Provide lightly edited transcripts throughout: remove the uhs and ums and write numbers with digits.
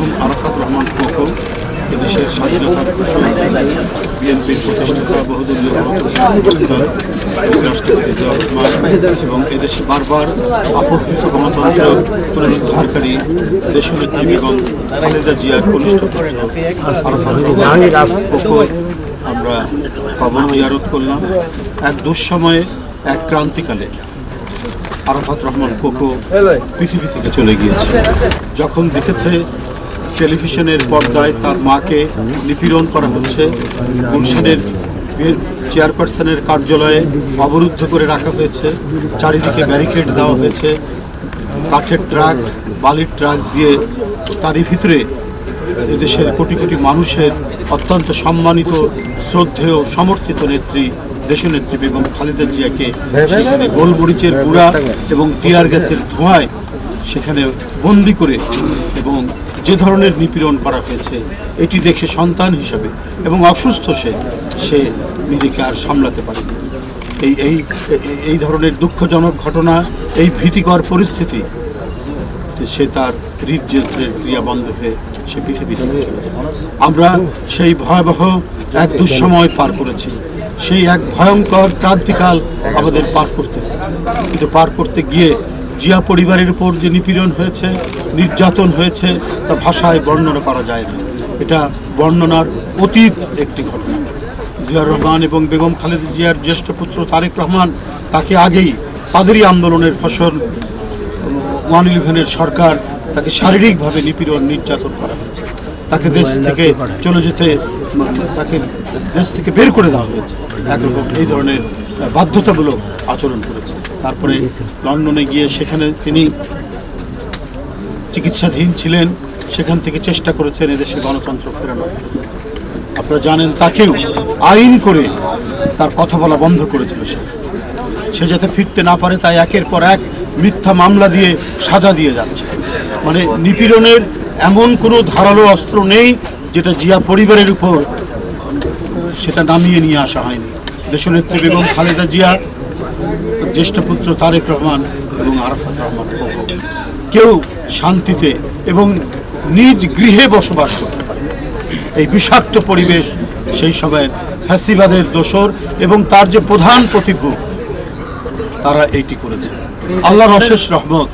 মরহুম আরাফাত রহমান কোকো এদেশের স্বাধীনতার ঘোষক, বিএনপির প্রতিষ্ঠাতা, বহুদলীয় রাষ্ট্রপতি জিয়াউর রহমান এবং এদেশে বারবার অপহৃত গণতন্ত্র পুনরুদ্ধারকারী দেশনেত্রী বেগম খালেদা জিয়ার কনিষ্ঠ পুত্র আরাফাত রহমান কোকো আমরা কবর জিয়ারত করলাম। এক দুঃসময়ে, এক ক্রান্তিকালে আরাফাত রহমান কোকো পৃথিবী থেকে চলে গিয়েছে। যখন দেখেছে টেলিভিশনের পর্দায় তার মাকে নিপীড়ন করা হচ্ছে, গুলশানের চেয়ারপারসনের কার্যালয়ে অবরুদ্ধ করে রাখা হয়েছে, চারিদিকে ব্যারিকেড দেওয়া হয়েছে, কাঠের ট্রাক, বালির ট্রাক দিয়ে, তারই ভিতরে এদেশের কোটি কোটি মানুষের অত্যন্ত সম্মানিত, শ্রদ্ধেয়, সমর্থিত নেত্রী দেশনেত্রী বেগম খালেদা জিয়াকে সেখানে গোলমরিচের গুঁড়া এবং টিয়ার গ্যাসের ধোঁয়ায় সেখানে বন্দি করে এবং যে ধরনের নিপীড়ন করা হয়েছে, এটি দেখে সন্তান হিসাবে এবং অসুস্থ সে নিজেকে আর সামলাতে পারেনি। এই ধরনের দুঃখজনক ঘটনা, এই ভীতিকর পরিস্থিতি, সে তার হৃদযন্ত্রের ক্রিয়া বন্ধ হয়ে সে পৃথিবী থেকে চলে যায়। আমরা সেই ভয়াবহ এক দুঃসময় পার করেছি, সেই এক ভয়ঙ্কর ক্রান্তিকাল আমাদের পার করতে হয়েছে। কিন্তু পার করতে গিয়ে জিয়া পরিবারের উপর যে নিপীড়ন হয়েছে, নির্যাতন হয়েছে, তা ভাষায় বর্ণনা করা যায় না। এটা বর্ণনার অতীত একটি ঘটনা। জিয়াউর রহমান এবং বেগম খালেদা জিয়ার জ্যেষ্ঠ পুত্র তারেক রহমান, তাকে আগেই পাদরি আন্দোলনের ফসল 111 সরকার তাকে শারীরিকভাবে নিপীড়ন, নির্যাতন করা হয়েছে। তাকে দেশ থেকে চলে যেতে, তাকে দেশ থেকে বের করে দেওয়া হয়েছে। একরকম এই ধরনের বাধ্যতামূলক আচরণ করেছে। তারপরে লন্ডনে গিয়ে সেখানে তিনি চিকিৎসাধীন ছিলেন, সেখান থেকে চেষ্টা করেছেন এদেশে গণতন্ত্র ফেরানোর জন্য। আপনারা জানেন, তাকেও আইন করে তার কথা বলা বন্ধ করেছিল সে যাতে ফিরতে না পারে, তাই একের পর এক মিথ্যা মামলা দিয়ে সাজা দিয়ে যাচ্ছে। মানে নিপীড়নের এমন কোনো ধারালো অস্ত্র নেই যেটা জিয়া পরিবারের উপর সেটা নামিয়ে নিয়ে আসা হয়নি। দেশনেত্রী বেগম খালেদা জিয়া, তার জ্যেষ্ঠ পুত্র তারেক রহমান এবং আরাফাত রহমান কোকো কেউ শান্তিতে এবং নিজ গৃহে বসবাস করতে পারে। এই বিষাক্ত পরিবেশ সেই সময়ের ফ্যাসিবাদের দোসর এবং তার যে প্রধান প্রতিভূ, তারা এইটি করেছে। আল্লাহর অশেষ রহমত,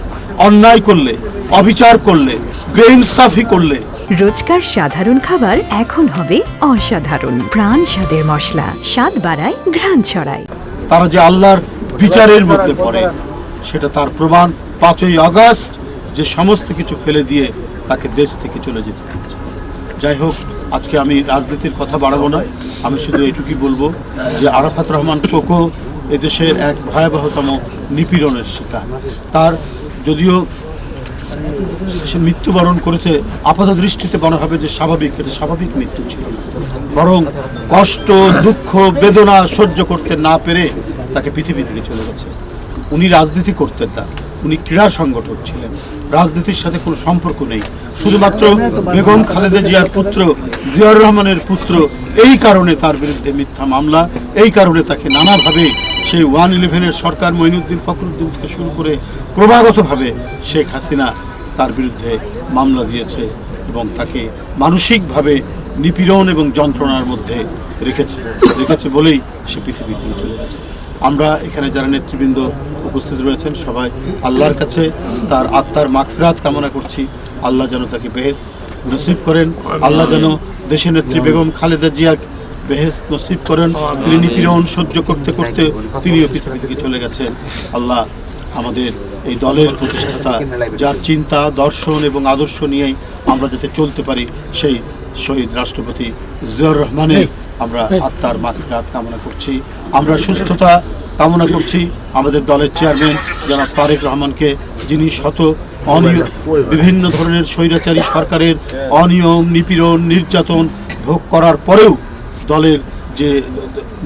অন্যায় করলে, অবিচার করলে, বেইনসাফি করলে রোজকার সাধারণ খাবার এখন হবে অসাধারণ। প্রাণ স্বাদের মশলা, স্বাদ বাড়ায়, ঘ্রাণ ছড়ায়। তারা যে আল্লাহর বিচারের মধ্যে পড়ে, সেটা তার প্রমাণ 5ই আগস্ট, যে সমস্ত কিছু ফেলে দিয়ে তাকে দেশ থেকে চলে যেতে হয়েছে। যাই হোক, আজকে আমি রাজনীতির কথা বাড়াবো না, আমি শুধু এটুকুই বলবো যে আরাফাত রহমান কোকো এদেশের এক ভয়াবহতম নিপীড়নের শিকার। তার যদিও সে মৃত্যুবরণ করেছে, আপাত দৃষ্টিতে মনে হবে যে স্বাভাবিক, এটা স্বাভাবিক মৃত্যু ছিল না, বরং কষ্ট, দুঃখ, বেদনা সহ্য করতে না পেরে তাকে পৃথিবী থেকে চলে গেছে। উনি রাজনীতি করতেন না, উনি ক্রীড়া সংগঠক ছিলেন, রাজনীতির সাথে কোনো সম্পর্ক নেই। শুধুমাত্র বেগম খালেদা জিয়ার পুত্র, জিয়াউর রহমানের পুত্র, এই কারণে তার বিরুদ্ধে মিথ্যা মামলা, এই কারণে তাকে নানাভাবে সেই 111 সরকার, মঈনুদ্দিন ফখরুদ্দিন থেকে শুরু করে ক্রমাগতভাবে শেখ হাসিনা তার বিরুদ্ধে মামলা দিয়েছে এবং তাকে মানসিকভাবে নিপীড়ন এবং যন্ত্রণার মধ্যে রেখেছে বলেই সে পৃথিবী থেকে চলে গেছে। আমরা এখানে যারা নেতৃবৃন্দ উপস্থিত রয়েছেন সবাই আল্লাহর কাছে তার আত্মার মাগফিরাত কামনা করছি। আল্লাহ যেন তাকে বেহেশত নসিব করেন, আল্লাহ যেন দেশনেত্রী বেগম খালেদা জিয়া বেহেশত নসিব করেন। তিনি নিপীড়ন সহ্য করতে করতে তিনিও পৃথিবী থেকে চলে গেছেন। আল্লাহ আমাদের এই দলের প্রতিষ্ঠাতা, যার চিন্তা, দর্শন এবং আদর্শ নিয়েই আমরা যাতে চলতে পারি, সেই শহীদ রাষ্ট্রপতি জিয়াউর রহমানের আমরা আত্মার মাগফিরাত কামনা করছি। আমরা সুস্থতা কামনা করছি আমাদের দলের চেয়ারম্যান জনাব তারেক রহমানকে, যিনি বিভিন্ন ধরনের স্বৈরাচারী সরকারের অনিয়ম, নিপীড়ন, নির্যাতন ভোগ করার পরেও দলের যে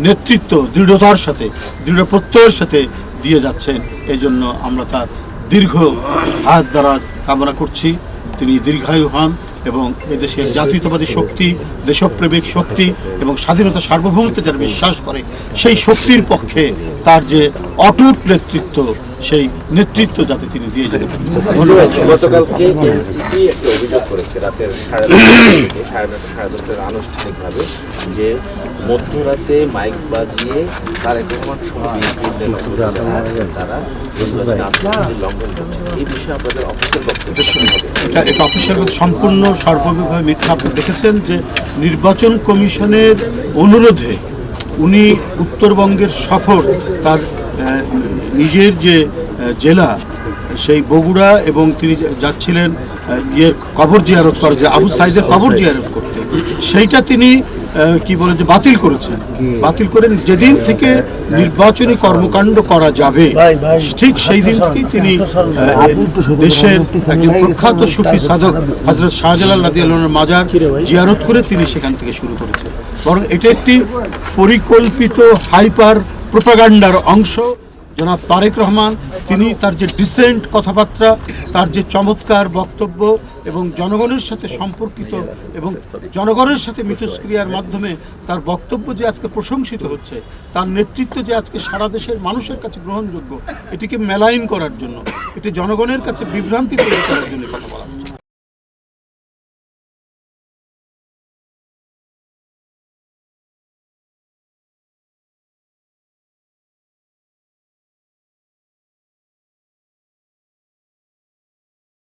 নেতৃত্ব দৃঢ়তার সাথে, দৃঢ় প্রত্যয়ের সাথে দিয়ে যাচ্ছেন, এই জন্য আমরা তার দীর্ঘ হায়াত দারাজ কামনা করছি। তিনি দীর্ঘায়ু হন এবং এদেশের জাতীয়তাবাদী শক্তি, দেশপ্রেমিক শক্তি এবং স্বাধীনতা সার্বভৌমত্বে যারা বিশ্বাস করে, সেই শক্তির পক্ষে তার যে অটুট নেতৃত্ব, সেই নেতৃত্ব যাতে তিনি দিয়ে যেতে পারেন। গতকালকে এনসিপি একটি অভিযোগ করেছে রাতের 10:30 থেকে 10:30 আনুষ্ঠানিকভাবে যে মধ্যরাতে মাইক বাজিয়ে তারেক রহমান সহ বিএনপির নেতারা যারা আছেন তারা নির্বাচনী আচরণবিধি লঙ্ঘন করছে। এই বিষয়ে আপনাদের অফিসের বক্তব্য শুনে হবে। এটা অফিসের সম্পূর্ণ সার্বজনীনভাবে মিথ্যা। আপনি দেখেছেন যে নির্বাচন কমিশনের অনুরোধে উনি উত্তরবঙ্গের সফর তার নিজের যে জেলা সেই বগুড়া এবং তিনি যাচ্ছিলেন কবর জিয়ারত করে, যে আবু সাইদের কবর জিয়ারত করতে, সেইটা তিনি কি বলে যে বাতিল করেছেন। বাতিল করেন যেদিন থেকে নির্বাচনী কর্মকাণ্ড করা যাবে ঠিক সেই দিন থেকেই তিনি দেশের একজন প্রখ্যাত সুফি সাধক হযরত শাহজালাল রাদিয়াল্লাহু আনহুর মাজার জিয়ারত করে তিনি সেখান থেকে শুরু করেছেন। বরং এটা একটি পরিকল্পিত হাইপার প্রোপাগান্ডার অংশ। জনাব তারেক রহমান তিনি তার যে ডিসেন্ট কথাবার্তা, তার যে চমৎকার বক্তব্য এবং জনগণের সাথে সম্পর্কিত এবং জনগণের সাথে মিথস্ক্রিয়ার মাধ্যমে তার বক্তব্য যে আজকে প্রশংসিত হচ্ছে, তার নেতৃত্ব যে আজকে সারা দেশের মানুষের কাছে গ্রহণযোগ্য, এটিকে মেলাইন করার জন্য, এটি জনগণের কাছে বিভ্রান্তি তৈরি করার জন্য কথা বলা।